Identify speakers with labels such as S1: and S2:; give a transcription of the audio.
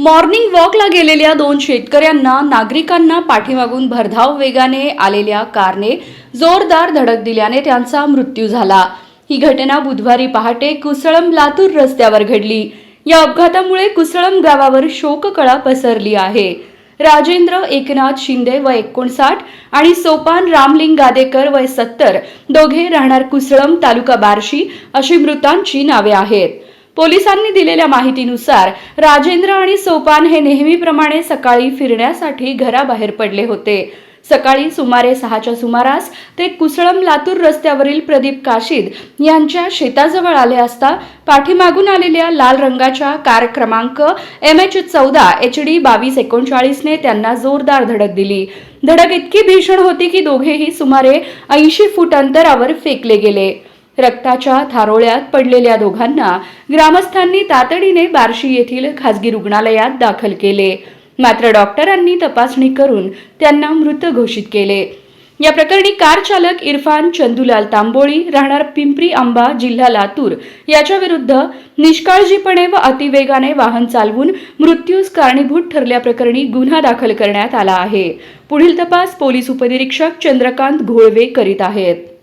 S1: Morning वॉकला गेलेल्या दोन शेतकऱ्यांना नागरिकांना पाठीमागून भरधाव वेगाने आलेल्या कारने जोरदार धडक दिल्याने त्यांचा मृत्यू झाला। ही घटना बुधवारी पहाटे कुसळम लातूर रस्त्यावर घडली। या अपघातामुळे कुसळम गावावर शोककळा पसरली आहे। राजेंद्र एकनाथ शिंदे वय 59 आणि सोपान रामलिंग गादेकर वय 70 दोघे राहणार कुसळम तालुका बार्शी अशी मृतांची नावे आहेत। पोलिसांनी दिलेल्या माहितीनुसार राजेंद्र आणि सोपान हे नेहमीप्रमाणे सकाळी फिरण्यासाठी घराबाहेर पडले होते। सकाळी सुमारे 6च्या सुमारास ते कुसळम लातूर रस्त्यावरील प्रदीप काशीद यांच्या शेताजवळ आले असता पाठीमागून आलेल्या लाल रंगाच्या कार क्रमांक MH14 HD 2239 ने त्यांना जोरदार धडक दिली। धडक इतकी भीषण होती की दोघेही सुमारे 80 फूट अंतरावर फेकले गेले। रक्ताच्या थारोळ्यात पडलेल्या दोघांना ग्रामस्थांनी तातडीने बार्शी येथील खासगी रुग्णालयात दाखल केले, मात्र डॉक्टरांनी तपासणी करून त्यांना मृत घोषित केले। या प्रकरणी कार चालक इरफान चंदुलाल तांबोळी राहणार पिंपरी आंबा जिल्हा लातूर याच्या विरुद्ध निष्काळजीपणे व अतिवेगाने वाहन चालवून मृत्यूस कारणीभूत ठरल्याप्रकरणी गुन्हा दाखल करण्यात आला आहे। पुढील तपास पोलीस उपनिरीक्षक चंद्रकांत घोळवे करीत आहेत।